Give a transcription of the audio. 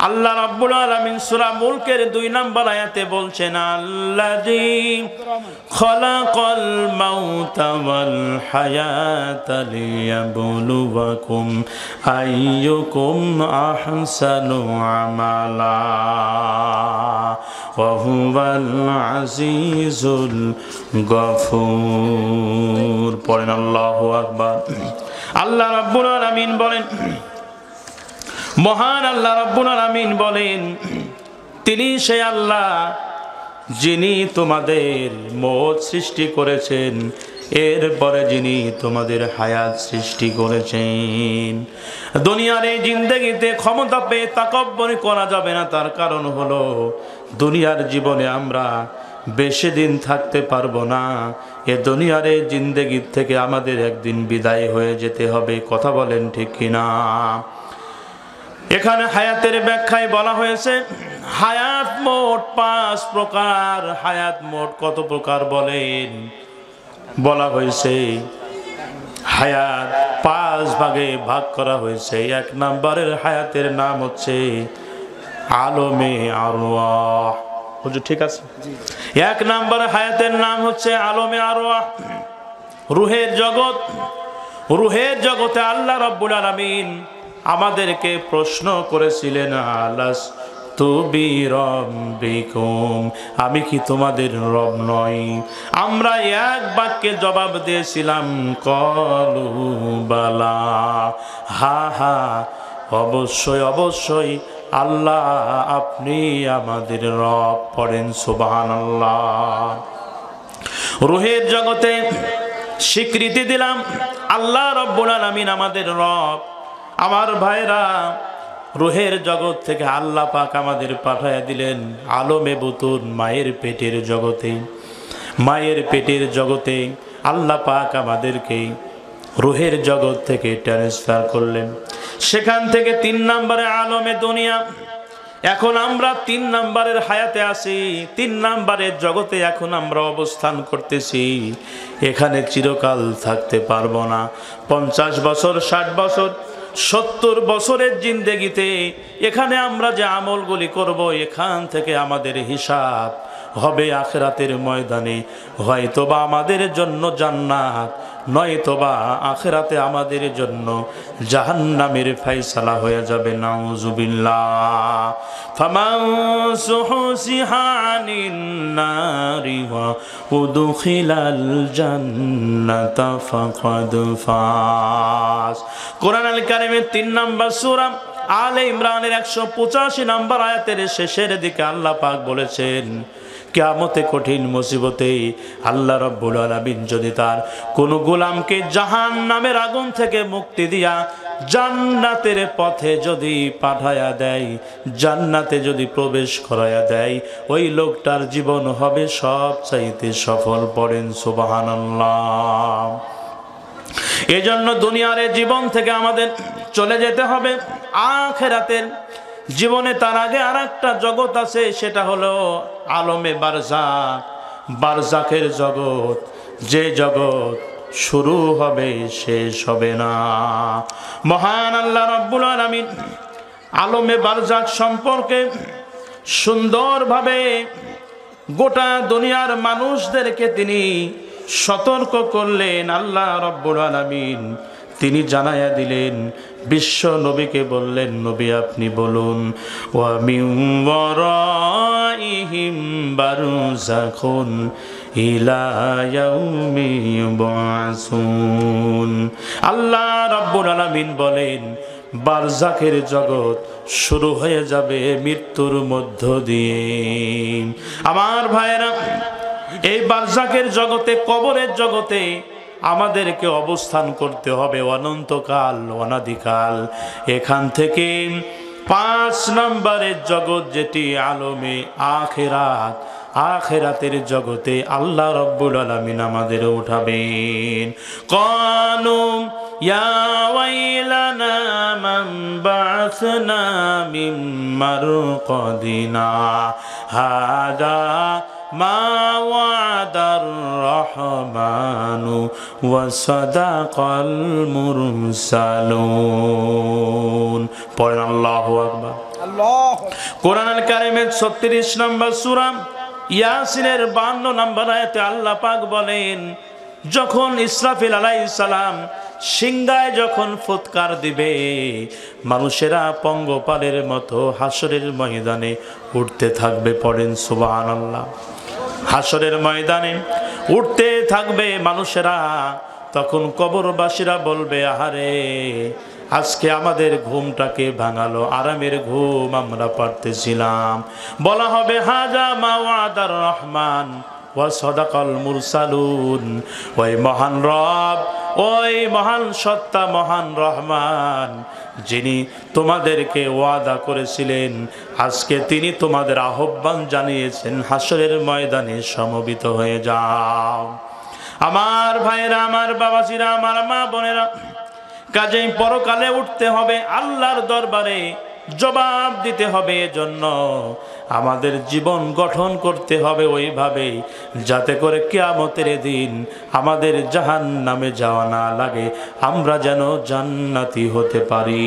আল্লাহ রাব্বুল আলামিন সূরা মুলকের 2 নম্বর আয়াতে বলছেন আল্লাযী খালাকাল মাউতা ওয়াল হায়াতা লিয়াবলুয়াকুম আইয়ুকুম আহসানু আমালা ওয়া হুয়াল আজিজুল গফুর। পড়েন আল্লাহু আকবার। আল্লাহ রাব্বুল আলামিন বলেন, মহান আল্লাহ রাব্বুল আলামিন বলেন, তিনি সেই আল্লাহ যিনি তোমাদের মওত সৃষ্টি করেছেন, এরপরে যিনি তোমাদের হায়াত সৃষ্টি করেছেন। দুনিয়ার এই জিন্দেগিতে ক্ষমতা পেয়ে তাকাব্বুর করা যাবে না। তার কারণ হলো দুনিয়ার জীবনে আমরা বেশি দিন থাকতে পারবো না। এ দুনিয়ার এই জিন্দেগি থেকে আমাদের একদিন বিদায় হয়ে যেতে হবে। কথা বলেন ঠিক কিনা? এখানে হায়াতের ব্যাখ্যায় বলা হয়েছে হায়াত মোট 5 প্রকার। হায়াত মোট কত প্রকার বলেন? বলা হয়েছে হায়াত 5 ভাগে ভাগ করা হয়েছে। 1 নম্বরের হায়াতের নাম হচ্ছে আলমে আরওয়াহ। হুজুর ঠিক আছে? 1 নম্বর হায়াতের নাম হচ্ছে আলমে আরওয়াহ, রুহের জগৎ। রুহের জগতে আল্লাহ রাব্বুল আলামিন আমাদেরকে প্রশ্ন করেছিলেন আলাস্তু বিরাব্বিকুম, আমি কি তোমাদের রব নই? আমরা এক বাক্যে জবাব দিয়েছিলাম ক্বালু বালা, হা হা অবশ্যই অবশ্যই আল্লাহ আপনি আমাদের রব। পড়েন সুবহানাল্লাহ। রুহের জগতে স্বীকৃতি দিলাম আল্লাহ রাব্বুল আলামিন আমাদের রব। আমার ভাইরা, রুহের জগৎ থেকে আল্লাহ পাক আমাদের পাঠায়া দিলেন আলমে বুতুন, মায়ের পেটের জগতে। মায়ের পেটের জগতে আল্লাহ পাক আমাদেরকে রুহের জগৎ থেকে ট্রান্সফার করলেন। সেখান থেকে 3 নম্বরে আলমে দুনিয়া। এখন আমরা 3 নম্বরের হায়াতে আছি। 3 নম্বরের জগতে এখন আমরা অবস্থান করতেছি। এখানে চিরকাল থাকতে পারবো না। 50 বছর, 60 বছর, 70 বছরের জিন্দেগিতে এখানে আমরা যে আমলগুলি করব, এখান থেকে আমাদের হিসাব হবে আখিরাতের ময়দানে। হয়তোবা আমাদের জন্য জান্নাত, নয়তোবা আখিরাতে আমাদের জন্য জাহান্নামের ফয়সালা হয়ে যাবে। নাউজুবিল্লাহ। ফামান সুহসিহা আনিন নারি ওয়া উদখিলাল জান্নাতা ফাকাদ ফাজ। কোরআন আল কারীমের 3 নম্বর সূরা আলে ইমরানের 185 নম্বর আয়াতের শেষের দিকে আল্লাহ পাক বলেছেন, কিয়ামতে কঠিন মুসিবতে আল্লাহ রাব্বুল আলামিন যদি তার কোন গোলামকে জাহান্নামের আগুন থেকে মুক্তি দিয়া জান্নাতের পথে যদি পাঠায়া দেয়, জান্নাতে যদি প্রবেশ করায়া দেয়, ওই লোকটার জীবন হবে সবচাইতে সফল। পড়েন সুবহানাল্লাহ। এজন্য দুনিয়ার জীবন থেকে আমাদের চলে যেতে হবে আখিরাতের জীবনে। তার আগে আরেকটা জগৎ আছে, সেটা হলো আলমে বারজাখ, বারজাখের জগৎ। যে জগৎ শুরু হবে শেষ হবে না। মহান আল্লাহ রাব্বুল আলামিন আলমে বারজাখ সম্পর্কে সুন্দরভাবে গোটা দুনিয়ার মানুষদেরকে তিনি সতর্ক করলেন। আল্লাহ রাব্বুল আলামিন তিনি জানায়া দিলেন, বিশ্ব নবীকে বললেন, নবী আপনি বলুন, ওয়া মিন ওয়ারাইহিম বারযাখুন ইলা ইয়াউমি ইউবআসুন। আল্লাহ রাব্বুল আলামিন বলেন, বারজাখের জগৎ শুরু হয়ে যাবে মৃত্যুর মধ্য দিয়ে। আমার ভাইরা, এই বারজাখের জগতে, কবরের জগতে আমাদেরকে অবস্থান করতে হবে অনন্তকাল, অনাদিকাল। এখান থেকে 5 নম্বরের জগৎ যেটি আলমে আখিরাত, আখিরাতের জগতে আল্লাহ রাব্বুল আলামিন আমাদের উঠাবেন। কানু ইয়া ওয়াইলানা মান বা'সনা মিন মারকাদিনা হাদা মা ওয়াদার রহমানু ওয়া সাদাকাল মুরসালুন। পড়েন আল্লাহু আকবার। কোরআনুল কারীমের 36 নম্বর সূরা ইয়াসিনের 52 নম্বর আয়াতে আল্লাহ পাক বলেন, যখন ইসরাফিল আলাইহিস সালাম সিংহায় যখন ফুৎকার দিবে, মানুষেরা পঙ্গপালের মতো হাসরের ময়দানে উঠতে থাকবে। পড়েন সুবহানাল্লাহ। হাসরের ময়দানে উঠতে থাকবে মানুষেরা। তখন কবরবাসীরা বলবে, আহারে, আজকে আমাদের ঘুমটাকে ভাঙালো, আরামের ঘুম আমরা পারতেছিলাম। বলা হবে, হাজা মা ওয়াদার রহমান ওয়া সাদাকাল মুরসালুন। ওই মহান রব, ওই মহান সত্তা, মহান রহমান, যিনি তোমাদেরকে ওয়াদা করেছিলেন, আজকে তিনি তোমাদের আহ্বান জানিয়েছেন, হাসরের ময়দানে সমবেত হয়ে যাও। আমার ভাইরা, আমার বাবাজিরা, আমার মা বোনেরা, কাজেই পরকালে উঠতে হবে, আল্লাহর দরবারে জবাব দিতে হবে। এজন্য আমাদের জীবন গঠন করতে হবে ওইভাবে, যাতে করে কিয়ামতের দিন আমাদের জাহান্নামে যাওয়া না লাগে, আমরা যেন জান্নাতি হতে পারি।